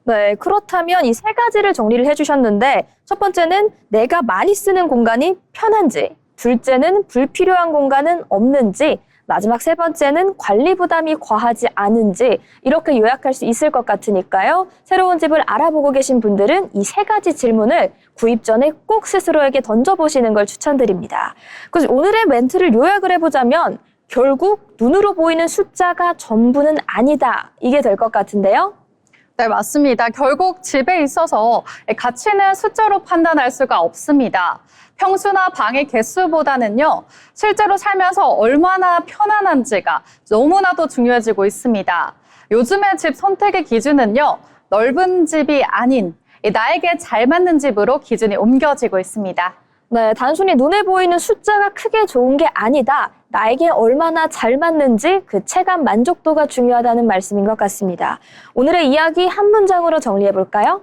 Speaker 1: 네, 그렇다면 이 세 가지를 정리를 해주셨는데 첫 번째는 내가 많이 쓰는 공간이 편한지, 둘째는 불필요한 공간은 없는지, 마지막 세 번째는 관리 부담이 과하지 않은지 이렇게 요약할 수 있을 것 같으니까요. 새로운 집을 알아보고 계신 분들은 이 세 가지 질문을 구입 전에 꼭 스스로에게 던져보시는 걸 추천드립니다. 그래서 오늘의 멘트를 요약을 해보자면 결국 눈으로 보이는 숫자가 전부는 아니다 이게 될 것 같은데요.
Speaker 5: 네, 맞습니다. 결국 집에 있어서 가치는 숫자로 판단할 수가 없습니다. 평수나 방의 개수보다는요, 실제로 살면서 얼마나 편안한지가 너무나도 중요해지고 있습니다. 요즘의 집 선택의 기준은요, 넓은 집이 아닌 나에게 잘 맞는 집으로 기준이 옮겨지고 있습니다.
Speaker 1: 네, 단순히 눈에 보이는 숫자가 크게 좋은 게 아니다. 나에게 얼마나 잘 맞는지 그 체감 만족도가 중요하다는 말씀인 것 같습니다. 오늘의 이야기 한 문장으로 정리해 볼까요?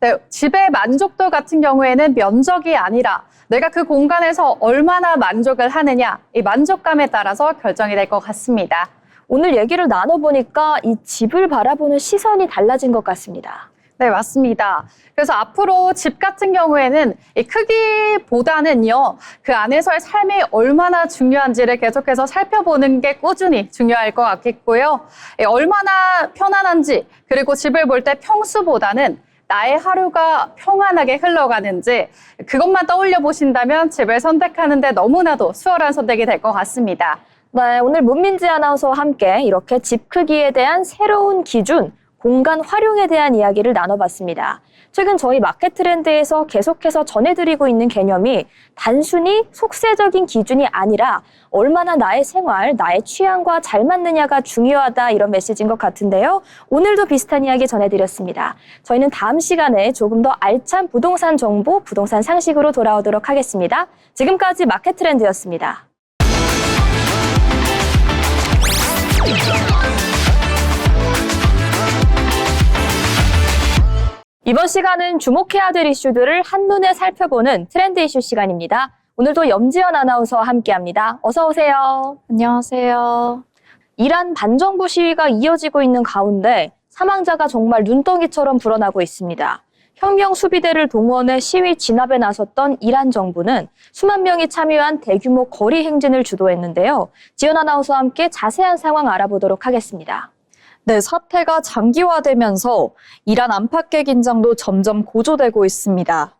Speaker 5: 네, 집의 만족도 같은 경우에는 면적이 아니라 내가 그 공간에서 얼마나 만족을 하느냐, 이 만족감에 따라서 결정이 될 것 같습니다.
Speaker 1: 오늘 얘기를 나눠보니까 이 집을 바라보는 시선이 달라진 것 같습니다.
Speaker 5: 네, 맞습니다. 그래서 앞으로 집 같은 경우에는 이 크기보다는요, 그 안에서의 삶이 얼마나 중요한지를 계속해서 살펴보는 게 꾸준히 중요할 것 같겠고요. 얼마나 편안한지, 그리고 집을 볼 때 평수보다는 나의 하루가 평안하게 흘러가는지 그것만 떠올려 보신다면 집을 선택하는데 너무나도 수월한 선택이 될 것 같습니다.
Speaker 1: 네, 오늘 문민지 아나운서와 함께 이렇게 집 크기에 대한 새로운 기준, 공간 활용에 대한 이야기를 나눠봤습니다. 최근 저희 마켓 트렌드에서 계속해서 전해드리고 있는 개념이 단순히 속세적인 기준이 아니라 얼마나 나의 생활, 나의 취향과 잘 맞느냐가 중요하다 이런 메시지인 것 같은데요. 오늘도 비슷한 이야기 전해드렸습니다. 저희는 다음 시간에 조금 더 알찬 부동산 정보, 부동산 상식으로 돌아오도록 하겠습니다. 지금까지 마켓 트렌드였습니다. 이번 시간은 주목해야 될 이슈들을 한눈에 살펴보는 트렌드 이슈 시간입니다. 오늘도 염지연 아나운서와 함께합니다. 어서 오세요.
Speaker 6: 안녕하세요.
Speaker 1: 이란 반정부 시위가 이어지고 있는 가운데 사망자가 정말 눈덩이처럼 불어나고 있습니다. 혁명 수비대를 동원해 시위 진압에 나섰던 이란 정부는 수만 명이 참여한 대규모 거리 행진을 주도했는데요. 지연 아나운서와 함께 자세한 상황 알아보도록 하겠습니다.
Speaker 6: 네, 사태가 장기화되면서 이란 안팎의 긴장도 점점 고조되고 있습니다.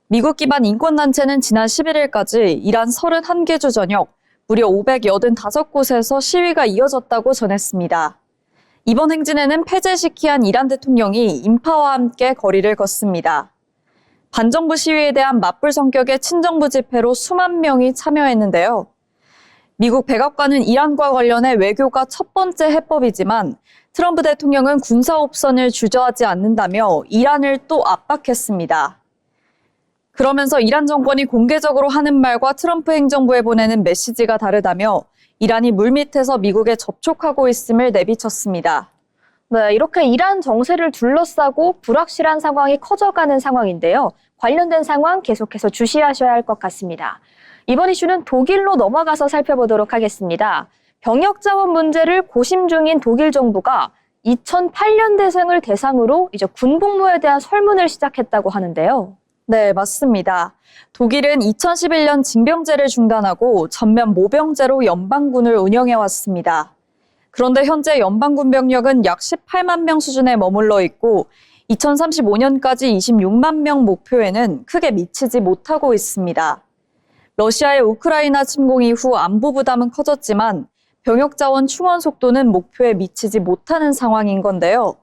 Speaker 6: 미국 기반 인권단체는 지난 11일까지 이란 31개 주 저녁 무려 585곳에서 시위가 이어졌다고 전했습니다. 이번 행진에는 폐쇄시키한 이란 대통령이 인파와 함께 거리를 걷습니다. 반정부 시위에 대한 맞불 성격의 친정부 집회로 수만 명이 참여했는데요. 미국 백악관은 이란과 관련해 외교가 첫 번째 해법이지만 트럼프 대통령은 군사옵선을 주저하지 않는다며 이란을 또 압박했습니다. 그러면서 이란 정권이 공개적으로 하는 말과 트럼프 행정부에 보내는 메시지가 다르다며 이란이 물밑에서 미국에 접촉하고 있음을 내비쳤습니다.
Speaker 1: 네, 이렇게 이란 정세를 둘러싸고 불확실한 상황이 커져가는 상황인데요. 관련된 상황 계속해서 주시하셔야 할 것 같습니다. 이번 이슈는 독일로 넘어가서 살펴보도록 하겠습니다. 병역 자원 문제를 고심 중인 독일 정부가 2008년대생을 대상으로 이제 군복무에 대한 설문을 시작했다고 하는데요.
Speaker 6: 네, 맞습니다. 독일은 2011년 징병제를 중단하고 전면 모병제로 연방군을 운영해왔습니다. 그런데 현재 연방군 병력은 약 18만 명 수준에 머물러 있고 2035년까지 26만 명 목표에는 크게 미치지 못하고 있습니다. 러시아의 우크라이나 침공 이후 안보 부담은 커졌지만 병역 자원 충원 속도는 목표에 미치지 못하는 상황인 건데요.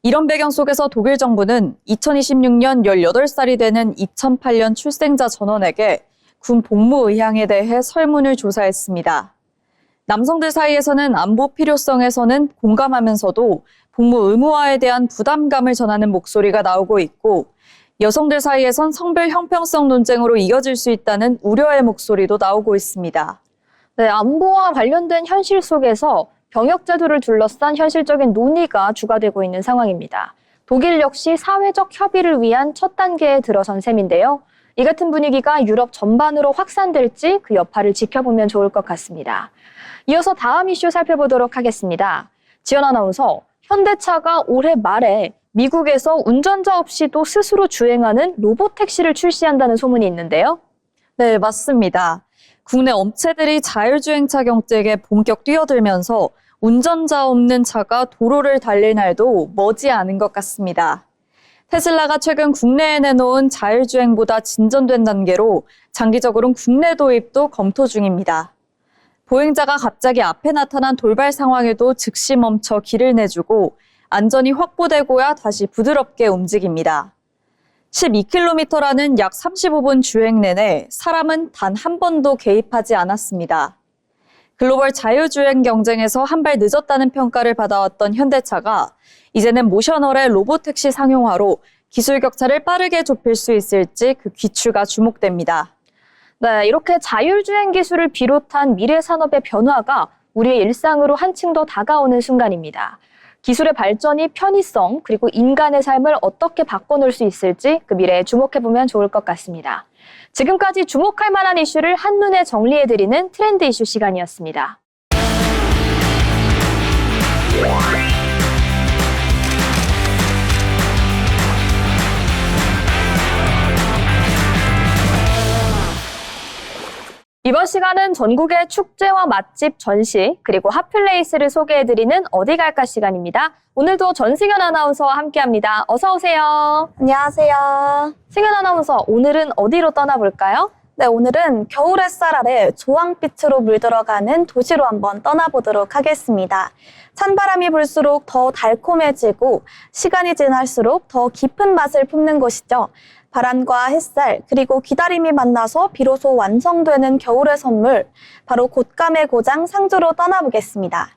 Speaker 6: 이런 배경 속에서 독일 정부는 2026년 18살이 되는 2008년 출생자 전원에게 군 복무 의향에 대해 설문을 조사했습니다. 남성들 사이에서는 안보 필요성에서는 공감하면서도 복무 의무화에 대한 부담감을 전하는 목소리가 나오고 있고 여성들 사이에선 성별 형평성 논쟁으로 이어질 수 있다는 우려의 목소리도 나오고 있습니다.
Speaker 1: 네, 안보와 관련된 현실 속에서 병역 제도를 둘러싼 현실적인 논의가 주가되고 있는 상황입니다. 독일 역시 사회적 협의를 위한 첫 단계에 들어선 셈인데요. 이 같은 분위기가 유럽 전반으로 확산될지 그 여파를 지켜보면 좋을 것 같습니다. 이어서 다음 이슈 살펴보도록 하겠습니다. 지연 아나운서, 현대차가 올해 말에 미국에서 운전자 없이도 스스로 주행하는 로봇택시를 출시한다는 소문이 있는데요.
Speaker 6: 네, 맞습니다. 국내 업체들이 자율주행차 경쟁에 본격 뛰어들면서 운전자 없는 차가 도로를 달릴 날도 머지 않은 것 같습니다. 테슬라가 최근 국내에 내놓은 자율주행보다 진전된 단계로 장기적으로는 국내 도입도 검토 중입니다. 보행자가 갑자기 앞에 나타난 돌발 상황에도 즉시 멈춰 길을 내주고 안전이 확보되고야 다시 부드럽게 움직입니다. 12km라는 약 35분 주행 내내 사람은 단 한 번도 개입하지 않았습니다. 글로벌 자율주행 경쟁에서 한 발 늦었다는 평가를 받아왔던 현대차가 이제는 모셔널의 로봇택시 상용화로 기술 격차를 빠르게 좁힐 수 있을지 그 기추가 주목됩니다.
Speaker 1: 네, 이렇게 자율주행 기술을 비롯한 미래 산업의 변화가 우리의 일상으로 한층 더 다가오는 순간입니다. 기술의 발전이 편의성 그리고 인간의 삶을 어떻게 바꿔놓을 수 있을지 그 미래에 주목해보면 좋을 것 같습니다. 지금까지 주목할 만한 이슈를 한눈에 정리해드리는 트렌드 이슈 시간이었습니다. 이번 시간은 전국의 축제와 맛집 전시 그리고 핫플레이스를 소개해드리는 어디 갈까 시간입니다. 오늘도 전승현 아나운서와 함께합니다. 어서 오세요.
Speaker 7: 안녕하세요.
Speaker 1: 승현 아나운서, 오늘은 어디로 떠나볼까요?
Speaker 7: 네, 오늘은 겨울 햇살 아래 조황빛으로 물들어가는 도시로 한번 떠나보도록 하겠습니다. 찬바람이 불수록 더 달콤해지고 시간이 지날수록 더 깊은 맛을 품는 곳이죠. 바람과 햇살 그리고 기다림이 만나서 비로소 완성되는 겨울의 선물, 바로 곶감의 고장 상주로 떠나보겠습니다.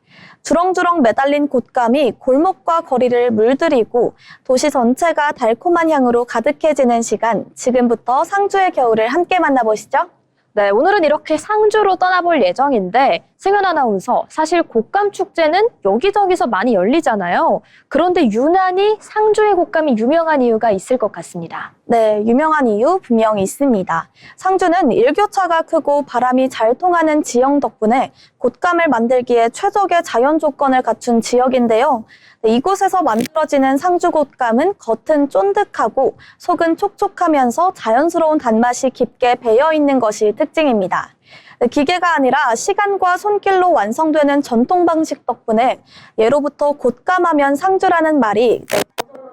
Speaker 7: 주렁주렁 매달린 곶감이 골목과 거리를 물들이고 도시 전체가 달콤한 향으로 가득해지는 시간, 지금부터 상주의 겨울을 함께 만나보시죠.
Speaker 1: 네, 오늘은 이렇게 상주로 떠나볼 예정인데 승현 아나운서, 사실 곶감 축제는 여기저기서 많이 열리잖아요. 그런데 유난히 상주의 곶감이 유명한 이유가 있을 것 같습니다.
Speaker 7: 네, 유명한 이유 분명히 있습니다. 상주는 일교차가 크고 바람이 잘 통하는 지형 덕분에 곶감을 만들기에 최적의 자연 조건을 갖춘 지역인데요. 네, 이곳에서 만들어지는 상주 곶감은 겉은 쫀득하고 속은 촉촉하면서 자연스러운 단맛이 깊게 배어 있는 것이 특징입니다. 네, 기계가 아니라 시간과 손길로 완성되는 전통 방식 덕분에 예로부터 곶감하면 상주라는 말이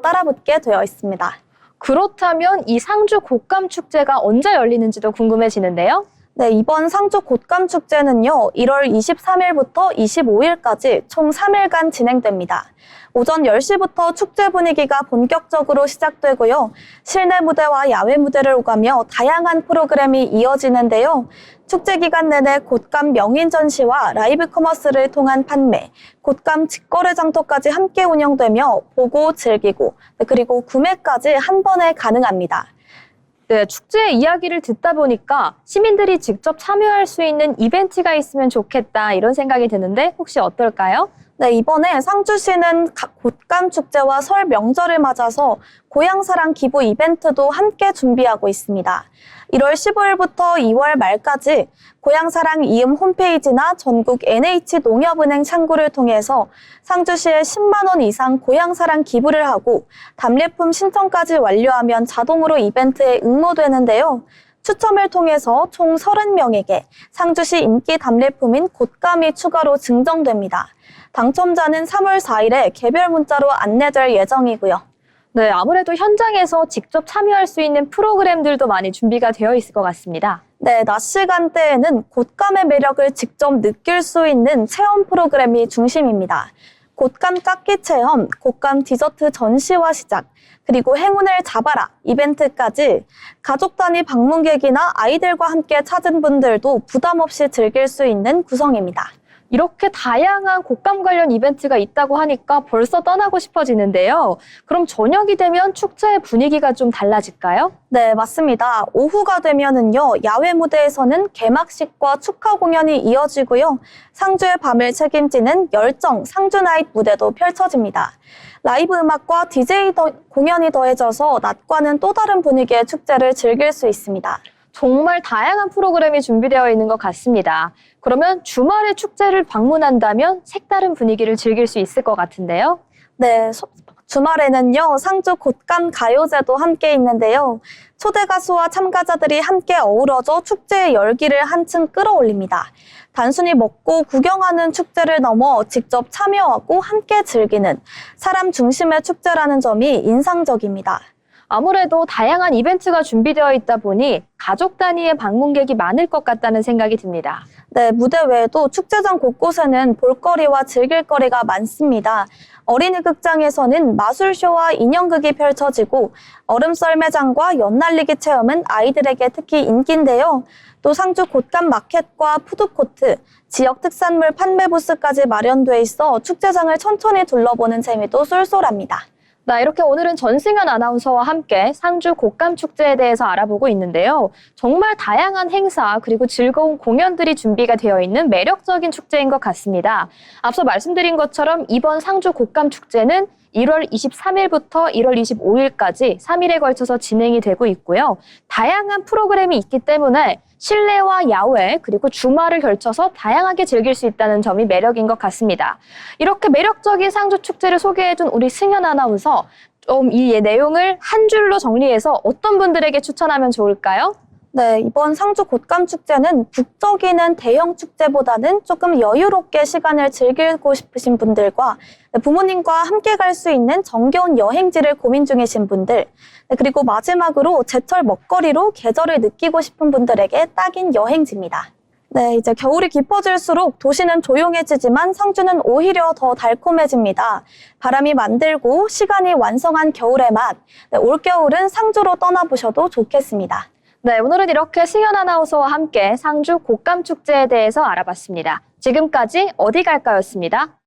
Speaker 7: 따라붙게 되어 있습니다.
Speaker 1: 그렇다면 이 상주 곶감 축제가 언제 열리는지도 궁금해지는데요.
Speaker 7: 네, 이번 상주 곶감 축제는요, 1월 23일부터 25일까지 총 3일간 진행됩니다. 오전 10시부터 축제 분위기가 본격적으로 시작되고요. 실내 무대와 야외 무대를 오가며 다양한 프로그램이 이어지는데요. 축제 기간 내내 곶감 명인 전시와 라이브 커머스를 통한 판매, 곶감 직거래 장터까지 함께 운영되며 보고 즐기고 그리고 구매까지 한 번에 가능합니다.
Speaker 1: 네, 축제 이야기를 듣다 보니까 시민들이 직접 참여할 수 있는 이벤트가 있으면 좋겠다 이런 생각이 드는데 혹시 어떨까요?
Speaker 7: 네, 이번에 상주시는 곶감 축제와 설 명절을 맞아서 고향사랑 기부 이벤트도 함께 준비하고 있습니다. 1월 15일부터 2월 말까지 고향사랑 이음 홈페이지나 전국 NH농협은행 창구를 통해서 상주시에 10만 원 이상 고향사랑 기부를 하고 답례품 신청까지 완료하면 자동으로 이벤트에 응모되는데요. 추첨을 통해서 총 30명에게 상주시 인기 답례품인 곶감이 추가로 증정됩니다. 당첨자는 3월 4일에 개별 문자로 안내될 예정이고요.
Speaker 1: 네, 아무래도 현장에서 직접 참여할 수 있는 프로그램들도 많이 준비가 되어 있을 것 같습니다.
Speaker 7: 네, 낮 시간대에는 곶감의 매력을 직접 느낄 수 있는 체험 프로그램이 중심입니다. 곶감 깎기 체험, 곶감 디저트 전시와 시작, 그리고 행운을 잡아라 이벤트까지 가족 단위 방문객이나 아이들과 함께 찾은 분들도 부담 없이 즐길 수 있는 구성입니다.
Speaker 1: 이렇게 다양한 곶감 관련 이벤트가 있다고 하니까 벌써 떠나고 싶어지는데요. 그럼 저녁이 되면 축제의 분위기가 좀 달라질까요?
Speaker 7: 네, 맞습니다. 오후가 되면은요, 야외 무대에서는 개막식과 축하 공연이 이어지고요. 상주의 밤을 책임지는 열정 상주 나잇 무대도 펼쳐집니다. 라이브 음악과 DJ 공연이 더해져서 낮과는 또 다른 분위기의 축제를 즐길 수 있습니다.
Speaker 1: 정말 다양한 프로그램이 준비되어 있는 것 같습니다. 그러면 주말에 축제를 방문한다면 색다른 분위기를 즐길 수 있을 것 같은데요.
Speaker 7: 네, 주말에는요, 상주 곶감 가요제도 함께 있는데요. 초대 가수와 참가자들이 함께 어우러져 축제의 열기를 한층 끌어올립니다. 단순히 먹고 구경하는 축제를 넘어 직접 참여하고 함께 즐기는 사람 중심의 축제라는 점이 인상적입니다.
Speaker 1: 아무래도 다양한 이벤트가 준비되어 있다 보니 가족 단위의 방문객이 많을 것 같다는 생각이 듭니다.
Speaker 7: 네, 무대 외에도 축제장 곳곳에는 볼거리와 즐길거리가 많습니다. 어린이 극장에서는 마술쇼와 인형극이 펼쳐지고 얼음 썰매장과 연날리기 체험은 아이들에게 특히 인기인데요. 또 상주 곶감 마켓과 푸드코트, 지역 특산물 판매 부스까지 마련돼 있어 축제장을 천천히 둘러보는 재미도 쏠쏠합니다.
Speaker 1: 나 이렇게 오늘은 전승현 아나운서와 함께 상주 곶감 축제에 대해서 알아보고 있는데요. 정말 다양한 행사 그리고 즐거운 공연들이 준비가 되어 있는 매력적인 축제인 것 같습니다. 앞서 말씀드린 것처럼 이번 상주 곶감 축제는 1월 23일부터 1월 25일까지 3일에 걸쳐서 진행이 되고 있고요. 다양한 프로그램이 있기 때문에 실내와 야외 그리고 주말을 걸쳐서 다양하게 즐길 수 있다는 점이 매력인 것 같습니다. 이렇게 매력적인 상주 축제를 소개해준 우리 승현 아나운서, 좀 이 내용을 한 줄로 정리해서 어떤 분들에게 추천하면 좋을까요?
Speaker 7: 네, 이번 상주 곶감축제는 북적이는 대형 축제보다는 조금 여유롭게 시간을 즐기고 싶으신 분들과 부모님과 함께 갈 수 있는 정겨운 여행지를 고민 중이신 분들, 그리고 마지막으로 제철 먹거리로 계절을 느끼고 싶은 분들에게 딱인 여행지입니다. 네, 이제 겨울이 깊어질수록 도시는 조용해지지만 상주는 오히려 더 달콤해집니다. 바람이 만들고 시간이 완성한 겨울의 맛, 올겨울은 상주로 떠나보셔도 좋겠습니다.
Speaker 1: 네, 오늘은 이렇게 승현 아나운서와 함께 상주 곶감축제에 대해서 알아봤습니다. 지금까지 어디 갈까였습니다.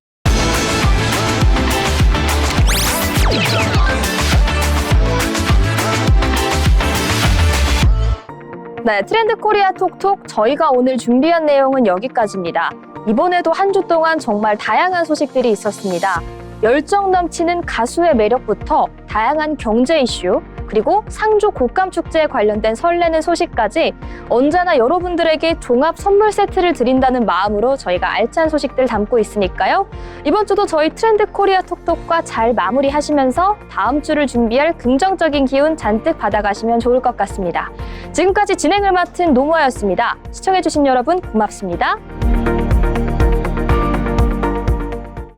Speaker 1: 네, 트렌드 코리아 톡톡 저희가 오늘 준비한 내용은 여기까지입니다. 이번에도 한 주 동안 정말 다양한 소식들이 있었습니다. 열정 넘치는 가수의 매력부터 다양한 경제 이슈, 그리고 상주 곶감축제에 관련된 설레는 소식까지 언제나 여러분들에게 종합 선물 세트를 드린다는 마음으로 저희가 알찬 소식들 담고 있으니까요. 이번 주도 저희 트렌드 코리아 톡톡과 잘 마무리하시면서 다음 주를 준비할 긍정적인 기운 잔뜩 받아가시면 좋을 것 같습니다. 지금까지 진행을 맡은 노무아였습니다. 시청해주신 여러분 고맙습니다.